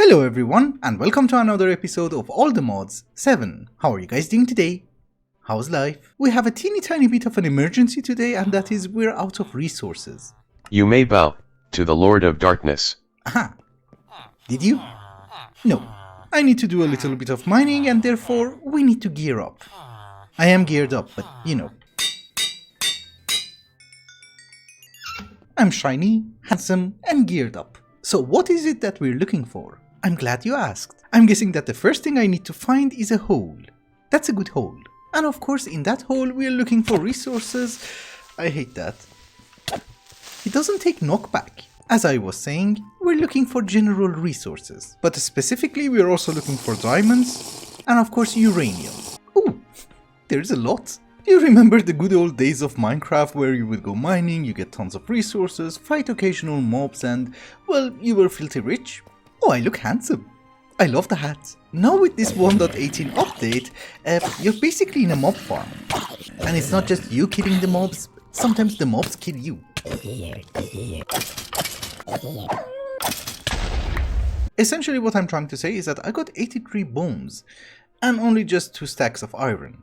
Hello everyone, and welcome to another episode of All the Mods 7. How are you guys doing today? How's life? We have a teeny tiny bit of an emergency today, and that is we're out of resources. You may bow to the Lord of Darkness. Aha. Did you? No. I need to do a little bit of mining, and therefore we need to gear up. I am geared up, but you know. I'm shiny, handsome, and geared up. So what is it that we're looking for? I'm glad you asked. I'm guessing that the first thing I need to find is a hole. That's a good hole. And of course in that hole we're looking for resources. I hate that. It doesn't take knockback. As I was saying, we're looking for general resources. But specifically we're also looking for diamonds and of course uranium. Ooh, there's a lot. You remember the good old days of Minecraft where you would go mining, you get tons of resources, fight occasional mobs and, well, you were filthy rich? Oh, I look handsome. I love the hat. Now with this 1.18 update, you're basically in a mob farm. And it's not just you killing the mobs, sometimes the mobs kill you. Essentially what I'm trying to say is that I got 83 bones and only just 2 stacks of iron.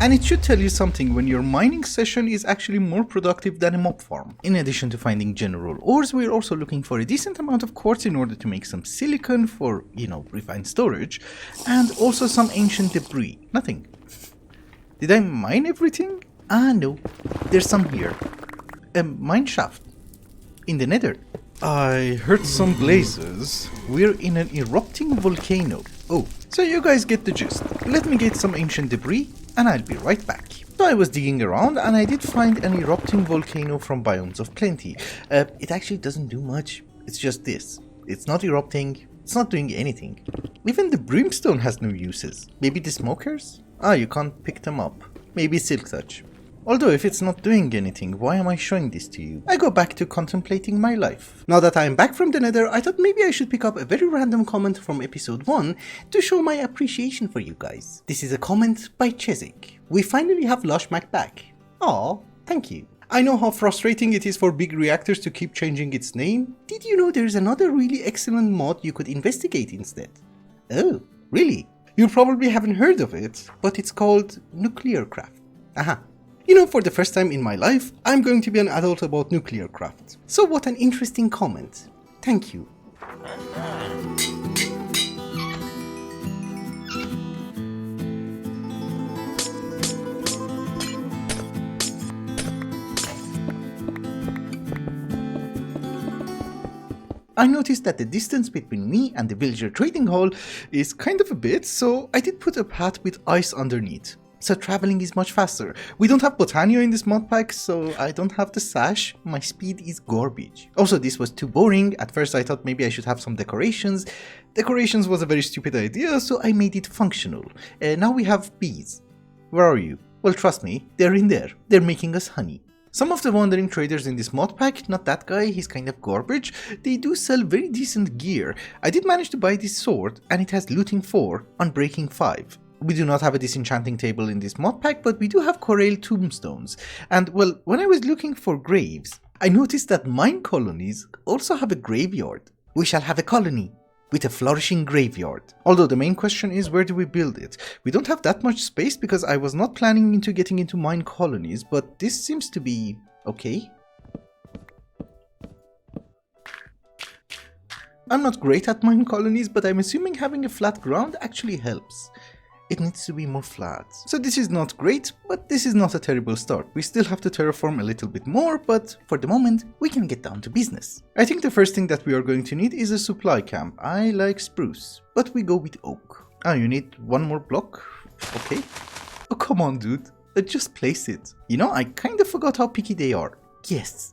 And it should tell you something when your mining session is actually more productive than a mob farm. In addition to finding general ores, we're also looking for a decent amount of quartz in order to make some silicon for, refined storage, and also some ancient debris. Nothing. Did I mine everything? Ah, no. There's some here. A mine shaft. In the nether. I heard some blazes. We're in an erupting volcano. Oh, so you guys get the gist. Let me get some ancient debris and I'll be right back. So I was digging around and I did find an erupting volcano from Biomes of Plenty. It actually doesn't do much. It's just this. It's not erupting. It's not doing anything. Even the brimstone has no uses. Maybe the smokers? Ah, you can't pick them up. Maybe silk touch. Although if it's not doing anything, why am I showing this to you? I go back to contemplating my life. Now that I am back from the nether, I thought maybe I should pick up a very random comment from episode 1 to show my appreciation for you guys. This is a comment by Chezzik. We finally have Lash back. Aw, thank you. I know how frustrating it is for big reactors to keep changing its name. Did you know there is another really excellent mod you could investigate instead? Oh, really? You probably haven't heard of it, but it's called Nuclear Craft. Aha. For the first time in my life, I'm going to be an adult about nuclear craft. So what an interesting comment. Thank you. I noticed that the distance between me and the villager trading hall is kind of a bit, so I did put a path with ice underneath. So traveling is much faster. We don't have Botanio in this mod pack, so I don't have the sash. My speed is garbage. Also, this was too boring. At first I thought maybe I should have some decorations. Decorations was a very stupid idea, so I made it functional. Now we have bees. Where are you? Well, trust me, they're in there. They're making us honey. Some of the wandering traders in this mod pack, not that guy, he's kind of garbage, they do sell very decent gear. I did manage to buy this sword, and it has looting 4, unbreaking 5. We do not have a disenchanting table in this mod pack, but we do have Corel tombstones. And well, when I was looking for graves, I noticed that Minecolonies also have a graveyard. We shall have a colony with a flourishing graveyard. Although the main question is, where do we build it? We don't have that much space because I was not planning into getting into Minecolonies, but this seems to be okay. I'm not great at Minecolonies, but I'm assuming having a flat ground actually helps. It needs to be more flat. So this is not great, but this is not a terrible start. We still have to terraform a little bit more, but for the moment, we can get down to business. I think the first thing that we are going to need is a supply camp. I like spruce, but we go with oak. Ah, you need one more block? Okay. Oh, come on, dude. Just place it. I kind of forgot how picky they are. Yes.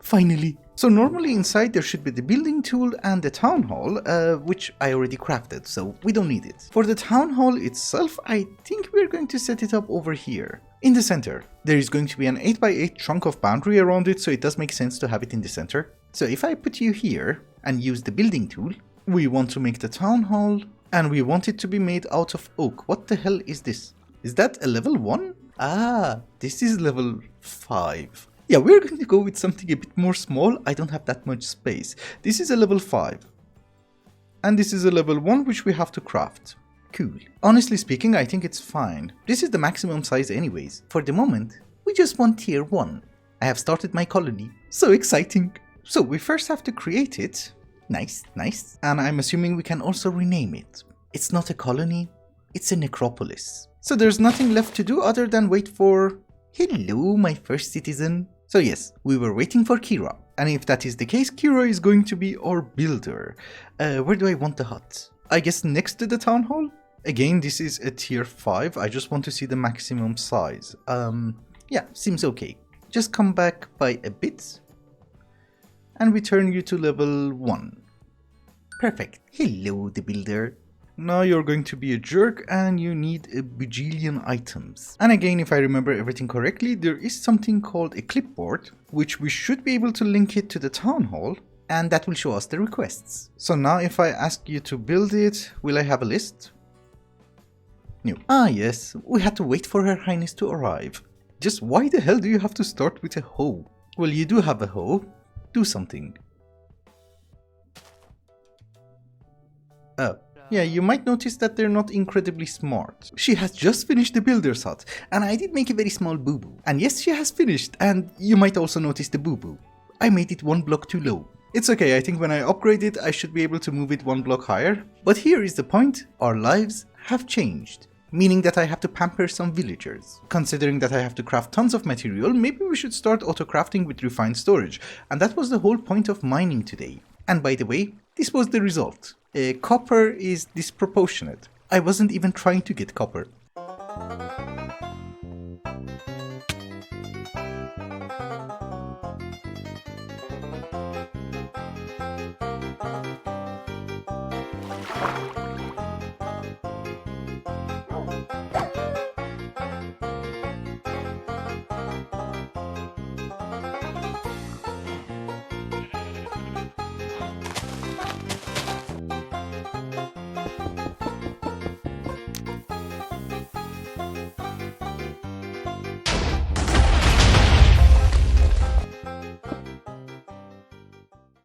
Finally. So normally inside there should be the building tool and the town hall, which I already crafted, so we don't need it. For the town hall itself, I think we're going to set it up over here. In the center, there is going to be an 8x8 chunk of boundary around it, so it does make sense to have it in the center. So if I put you here and use the building tool, we want to make the town hall, and we want it to be made out of oak. What the hell is this? Is that a level 1? Ah, this is level 5. Yeah, we're going to go with something a bit more small. I don't have that much space. This is a level 5. And this is a level 1 which we have to craft. Cool. Honestly speaking, I think it's fine. This is the maximum size anyways. For the moment, we just want tier 1. I have started my colony. So exciting. So we first have to create it. Nice, nice. And I'm assuming we can also rename it. It's not a colony, it's a necropolis. So there's nothing left to do other than wait for... Hello, my first citizen. So yes, we were waiting for Kira. And if that is the case, Kira is going to be our builder. Where do I want the hut? I guess next to the town hall? Again, this is a tier 5. I just want to see the maximum size. Yeah, seems okay. Just come back by a bit. And we turn you to level 1. Perfect. Hello, the builder. Now you're going to be a jerk and you need a bajillion items. And again, if I remember everything correctly, there is something called a clipboard, which we should be able to link it to the town hall, and that will show us the requests. So now if I ask you to build it, will I have a list? No. Ah yes, we had to wait for Her Highness to arrive. Just why the hell do you have to start with a hoe? Well, you do have a hoe. Do something. Oh. Yeah, you might notice that they're not incredibly smart. She has just finished the builder's hut, and I did make a very small boo-boo. And yes, she has finished, and you might also notice the boo-boo. I made it 1 block too low. It's okay, I think when I upgrade it, I should be able to move it 1 block higher. But here is the point, our lives have changed. Meaning that I have to pamper some villagers. Considering that I have to craft tons of material, maybe we should start auto-crafting with refined storage. And that was the whole point of mining today. And by the way, this was the result. Copper is disproportionate. I wasn't even trying to get copper.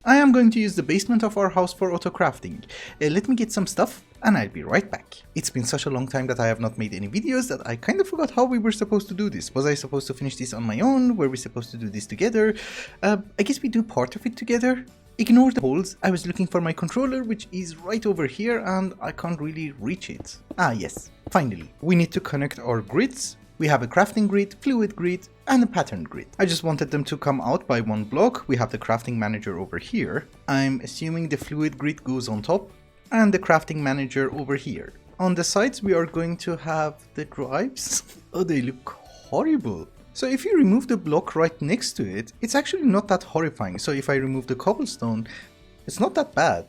I am going to use the basement of our house for auto-crafting. Let me get some stuff and I'll be right back. It's been such a long time that I have not made any videos that I kind of forgot how we were supposed to do this. Was I supposed to finish this on my own? Were we supposed to do this together? I guess we do part of it together. Ignore the holes, I was looking for my controller, which is right over here and I can't really reach it. Ah yes, finally. We need to connect our grids. We have a crafting grid, fluid grid, and a pattern grid. I just wanted them to come out by 1 block. We have the crafting manager over here. I'm assuming the fluid grid goes on top, and the crafting manager over here. On the sides we are going to have the drives. Oh, they look horrible. So if you remove the block right next to it, it's actually not that horrifying. So if I remove the cobblestone, it's not that bad.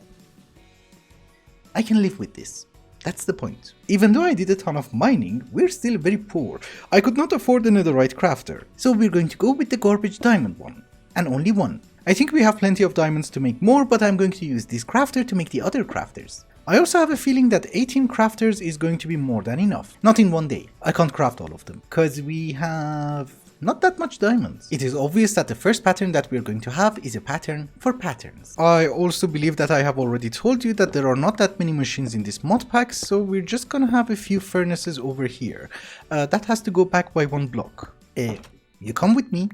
I can live with this. That's the point. Even though I did a ton of mining, we're still very poor. I could not afford a netherite crafter. So we're going to go with the garbage diamond one. And only one. I think we have plenty of diamonds to make more, but I'm going to use this crafter to make the other crafters. I also have a feeling that 18 crafters is going to be more than enough. Not in one day. I can't craft all of them. Because we have not that much diamonds. It is obvious that the first pattern that we're going to have is a pattern for patterns. I also believe that I have already told you that there are not that many machines in this mod pack, so we're just gonna have a few furnaces over here. That has to go back by 1 block. You come with me.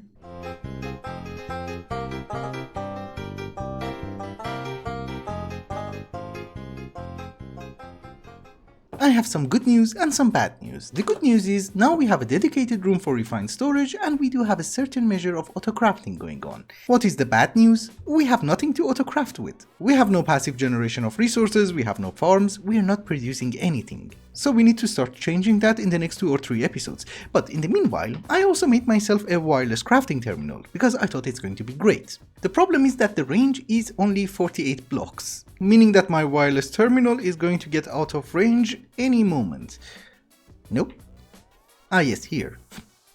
I have some good news and some bad news. The good news is now we have a dedicated room for refined storage and we do have a certain measure of auto-crafting going on. What is the bad news? We have nothing to auto-craft with. We have no passive generation of resources, we have no farms, we are not producing anything. So we need to start changing that in the next 2 or 3 episodes. But in the meanwhile, I also made myself a wireless crafting terminal because I thought it's going to be great. The problem is that the range is only 48 blocks, meaning that my wireless terminal is going to get out of range any moment. Nope. Ah yes, here.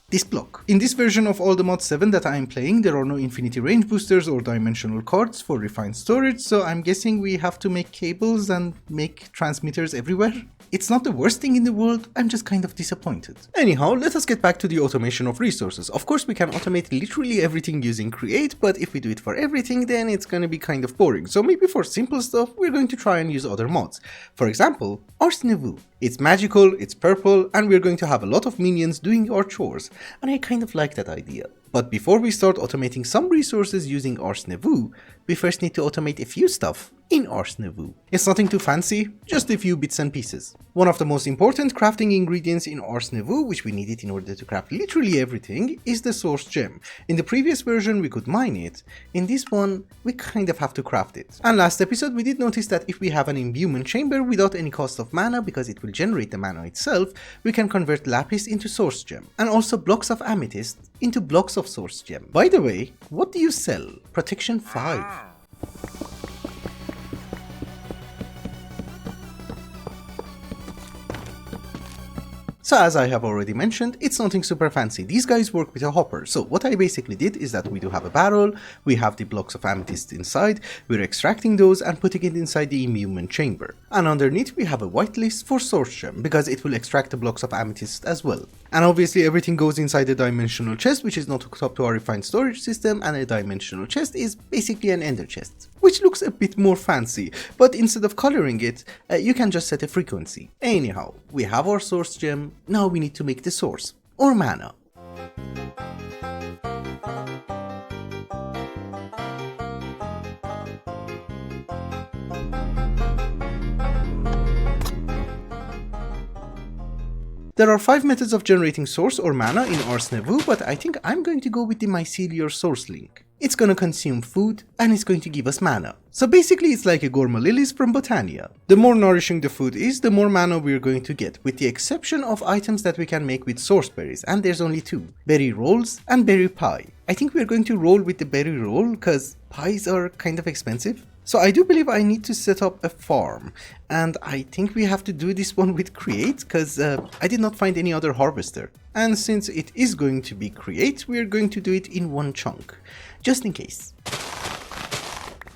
This block. In this version of All the Mod 7 that I am playing, there are no infinity range boosters or dimensional cards for refined storage, so I'm guessing we have to make cables and make transmitters everywhere. It's not the worst thing in the world, I'm just kind of disappointed. Anyhow, let us get back to the automation of resources. Of course, we can automate literally everything using create, but if we do it for everything, then it's gonna be kind of boring. So maybe for simple stuff, we're going to try and use other mods. For example, Ars Nouveau. It's magical, it's purple, and we're going to have a lot of minions doing our chores, and I kind of like that idea. But before we start automating some resources using Ars Nouveau, we first need to automate a few stuff in Ars Nouveau. It's nothing too fancy, just a few bits and pieces. One of the most important crafting ingredients in Ars Nouveau, which we needed in order to craft literally everything, is the source gem. In the previous version we could mine it, in this one we kind of have to craft it. And last episode we did notice that if we have an imbuement chamber without any cost of mana, because it will generate the mana itself, we can convert lapis into source gem, and also blocks of amethyst into blocks of source gem. By the way, what do you sell? Protection 5. So as I have already mentioned, it's nothing super fancy. These guys work with a hopper. So what I basically did is that we do have a barrel, we have the blocks of amethyst inside, we're extracting those and putting it inside the imbuement chamber. And underneath we have a whitelist for source gem, because it will extract the blocks of amethyst as well. And obviously everything goes inside a dimensional chest, which is not hooked up to our refined storage system, and a dimensional chest is basically an ender chest, which looks a bit more fancy, but instead of coloring it, you can just set a frequency. Anyhow, we have our source gem, now we need to make the source, or mana. There are 5 methods of generating source or mana in Ars Nouveau, but I think I'm going to go with the mycelial source link. It's gonna consume food, and it's going to give us mana. So basically it's like a Gorma Lilies from Botania. The more nourishing the food is, the more mana we're going to get, with the exception of items that we can make with source berries, and there's only 2. Berry rolls and berry pie. I think we're going to roll with the berry roll, cause pies are kind of expensive. So I do believe I need to set up a farm, and I think we have to do this one with create, cause I did not find any other harvester. And since it is going to be create, we're going to do it in one chunk, just in case.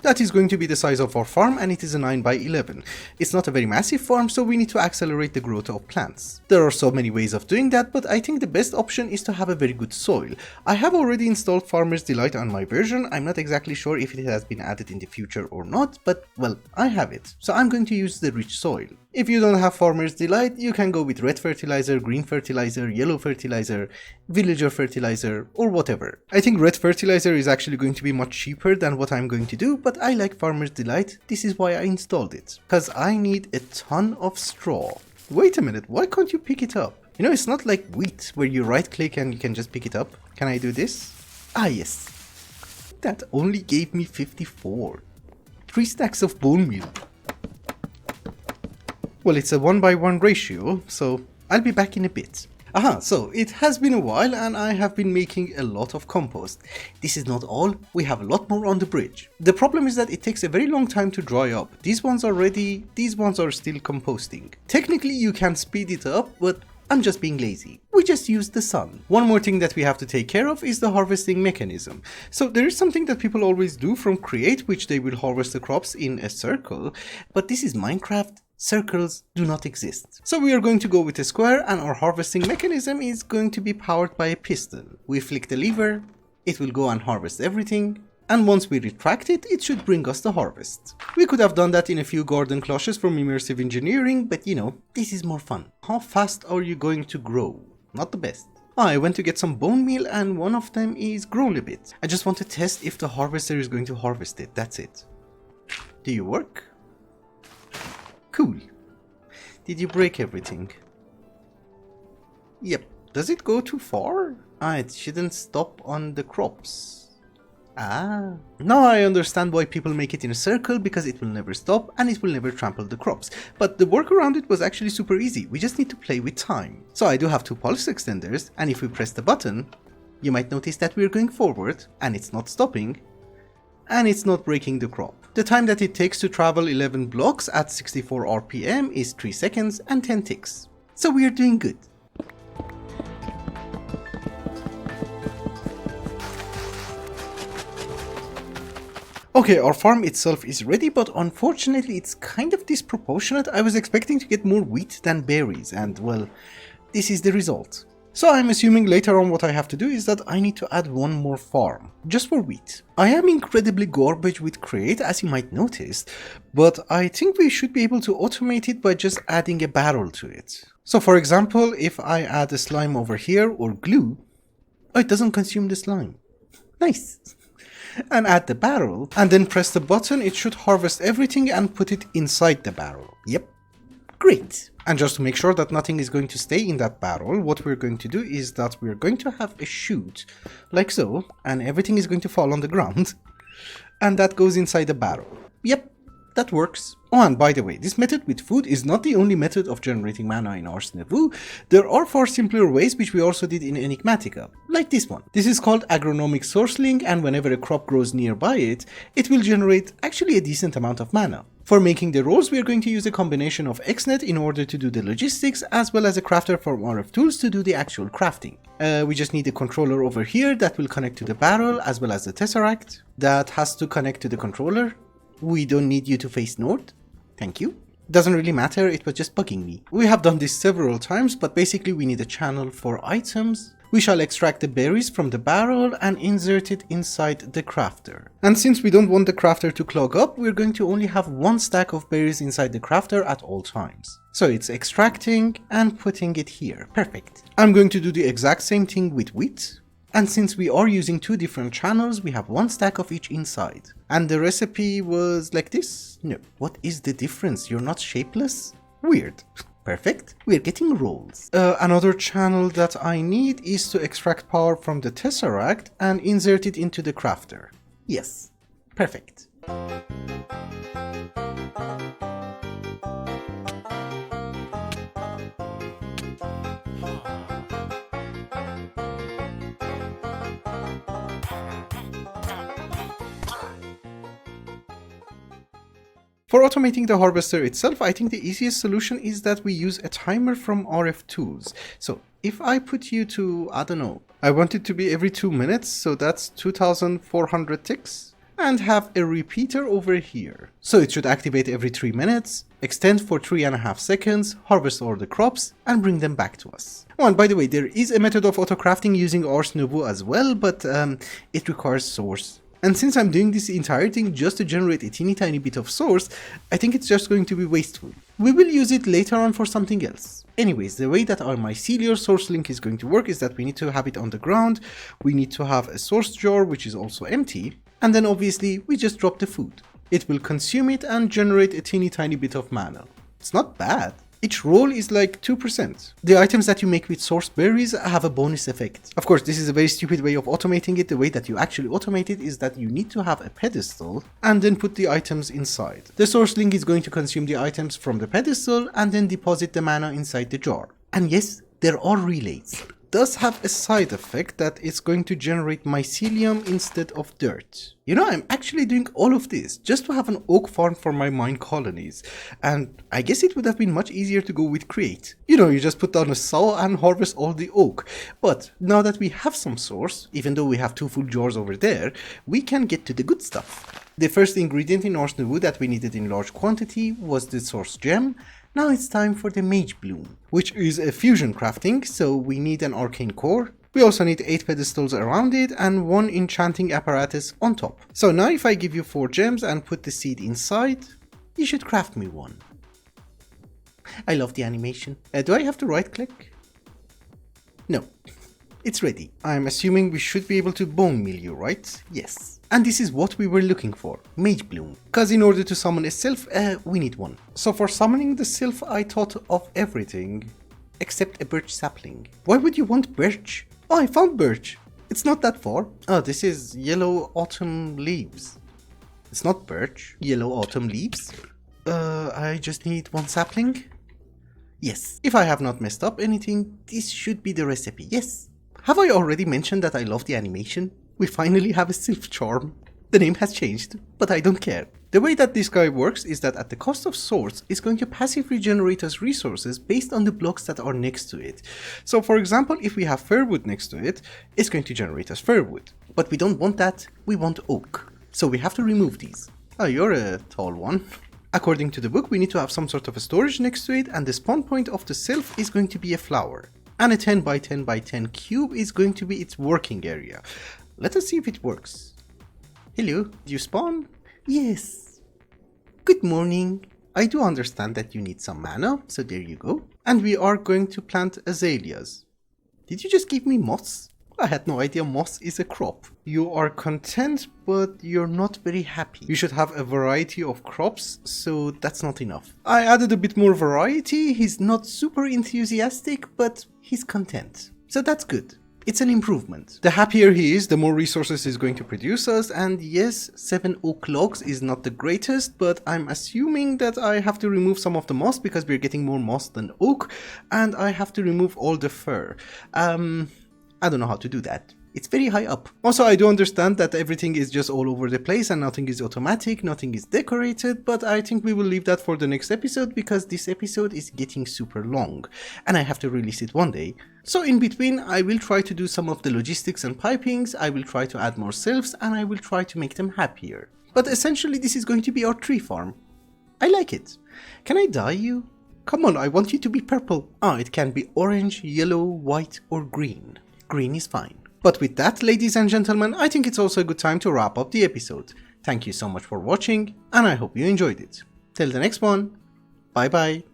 That is going to be the size of our farm, and it is a 9x11. It's not a very massive farm, so we need to accelerate the growth of plants. There are so many ways of doing that, but I think the best option is to have a very good soil. I have already installed Farmer's Delight on my version. I'm not exactly sure if it has been added in the future or not, but well, I have it. So I'm going to use the rich soil. If you don't have Farmer's Delight, you can go with red fertilizer, green fertilizer, yellow fertilizer, villager fertilizer, or whatever. I think red fertilizer is actually going to be much cheaper than what I'm going to do, but I like Farmer's Delight. This is why I installed it, because I need a ton of straw. Wait a minute, why can't you pick it up? You know, it's not like wheat where you right click and you can just pick it up. Can I do this? Ah yes. That only gave me 54. 3 stacks of bone meal. Well, it's a 1:1 ratio, so I'll be back in a bit. Aha, so it has been a while and I have been making a lot of compost. This is not all, we have a lot more on the bridge. The problem is that it takes a very long time to dry up. These ones are ready, these ones are still composting. Technically you can speed it up, but I'm just being lazy. We just use the sun. One more thing that we have to take care of is the harvesting mechanism. So there is something that people always do from create, which they will harvest the crops in a circle, but this is Minecraft. Circles do not exist. So we are going to go with a square, and our harvesting mechanism is going to be powered by a piston. We flick the lever, it will go and harvest everything, and once we retract it, it should bring us the harvest. We could have done that in a few garden cloches from immersive engineering, but you know, this is more fun. How fast are you going to grow? Not the best. I went to get some bone meal and one of them is grown a bit. I just want to test if the harvester is going to harvest it, that's it. Do you work? Cool. Did you break everything? Yep. Does it go too far? Ah, it shouldn't stop on the crops. Ah. Now I understand why people make it in a circle, because it will never stop and it will never trample the crops. But the work around it was actually super easy. We just need to play with time. So I do have 2 pulse extenders, and if we press the button, you might notice that we're going forward and it's not stopping. And it's not breaking the crop. The time that it takes to travel 11 blocks at 64 RPM is 3 seconds and 10 ticks. So we are doing good. Okay, our farm itself is ready, but unfortunately it's kind of disproportionate. I was expecting to get more wheat than berries, and well, this is the result. So I'm assuming later on what I have to do is that I need to add one more farm, just for wheat. I am incredibly garbage with create, as you might notice, but I think we should be able to automate it by just adding a barrel to it. So for example, if I add a slime over here or glue, oh, it doesn't consume the slime. Nice. And add the barrel, and then press the button, it should harvest everything and put it inside the barrel. Yep. Great. And just to make sure that nothing is going to stay in that barrel, what we're going to do is that we're going to have a chute, like so, and everything is going to fall on the ground, and that goes inside the barrel. Yep, that works. Oh, and by the way, this method with food is not the only method of generating mana in Ars Nouveau. There are far simpler ways which we also did in Enigmatica, like this one. This is called agronomic sourceling, and whenever a crop grows nearby it, it will generate actually a decent amount of mana. For making the rolls, we are going to use a combination of XNet in order to do the logistics, as well as a crafter from RF Tools to do the actual crafting. We just need a controller over here that will connect to the barrel, as well as the tesseract that has to connect to the controller. We don't need you to face north. Thank you. Doesn't really matter, it was just bugging me. We have done this several times, but basically we need a channel for items. We shall extract the berries from the barrel and insert it inside the crafter. And since we don't want the crafter to clog up, we're going to only have one stack of berries inside the crafter at all times. So it's extracting and putting it here. Perfect. I'm going to do the exact same thing with wheat. And since we are using two different channels, we have one stack of each inside. And the recipe was like this? No. What is the difference? You're not shapeless? Weird. Perfect. We're getting rolls. Another channel that I need is to extract power from the tesseract and insert it into the crafter. Yes. Perfect. For automating the harvester itself, I think the easiest solution is that we use a timer from RF Tools. So if I put you to, I don't know, I want it to be every 2 minutes, so that's 2400 ticks, and have a repeater over here. So it should activate every 3 minutes, extend for 3.5 seconds, harvest all the crops, and bring them back to us. Oh, and by the way, there is a method of auto-crafting using Ars Nouveau as well, but it requires source. And since I'm doing this entire thing just to generate a teeny tiny bit of source, I think it's just going to be wasteful. We will use it later on for something else. Anyways, the way that our mycelial source link is going to work is that we need to have it on the ground, we need to have a source jar which is also empty, and then obviously we just drop the food. It will consume it and generate a teeny tiny bit of mana. It's not bad. Each roll is like 2%. The items that you make with source berries have a bonus effect. Of course, this is a very stupid way of automating it. The way that you actually automate it is that you need to have a pedestal and then put the items inside. The source link is going to consume the items from the pedestal and then deposit the mana inside the jar. And yes, there are relays. Does have a side effect that it's going to generate mycelium instead of dirt. You know, I'm actually doing all of this just to have an oak farm for my Minecolonies, and I guess it would have been much easier to go with create. You know, you just put down a saw and harvest all the oak. But now that we have some source, even though we have 2 full jars over there, we can get to the good stuff. The first ingredient in Ars Nouveau that we needed in large quantity was the source gem. Now it's time for the Mage Bloom, which is a fusion crafting, so we need an arcane core. We also need 8 pedestals around it and 1 enchanting apparatus on top. So now if I give you 4 gems and put the seed inside, you should craft me one. I love the animation. Do I have to right click? No. It's ready. I'm assuming we should be able to bone meal you, right? Yes. And this is what we were looking for, Mage Bloom. Cause in order to summon a sylph, we need one. So for summoning the sylph, I thought of everything except a birch sapling. Why would you want birch? Oh, I found birch. It's not that far. Oh, this is yellow autumn leaves. It's not birch, yellow autumn leaves. I just need 1 sapling. Yes. If I have not messed up anything, this should be the recipe. Yes. Have I already mentioned that I love the animation? We finally have a sylph charm. The name has changed, but I don't care. The way that this guy works is that at the cost of source, it's going to passively generate us resources based on the blocks that are next to it. So for example, if we have firwood next to it, it's going to generate us firwood. But we don't want that, we want oak. So we have to remove these. Oh, you're a tall one. According to the book, we need to have some sort of a storage next to it, and the spawn point of the self is going to be a flower. And a 10 by 10 by 10 cube is going to be its working area. Let us see if it works. Hello, do you spawn? Yes. Good morning. I do understand that you need some mana, so there you go. And we are going to plant azaleas. Did you just give me moss? I had no idea moss is a crop. You are content, but you're not very happy. You should have a variety of crops, so that's not enough. I added a bit more variety. He's not super enthusiastic, but he's content. So that's good. It's an improvement. The happier he is, the more resources he's going to produce us, and yes, 7 oak logs is not the greatest, but I'm assuming that I have to remove some of the moss because we're getting more moss than oak, and I have to remove all the fur. I don't know how to do that. It's very high up. Also, I do understand that everything is just all over the place and nothing is automatic, nothing is decorated, but I think we will leave that for the next episode because this episode is getting super long and I have to release it one day. So in between, I will try to do some of the logistics and pipings, I will try to add more selves, and I will try to make them happier. But essentially, this is going to be our tree farm. I like it. Can I dye you? Come on, I want you to be purple. It can be orange, yellow, white, or green. Green is fine. But with that, ladies and gentlemen, I think it's also a good time to wrap up the episode. Thank you so much for watching, and I hope you enjoyed it. Till the next one, bye bye.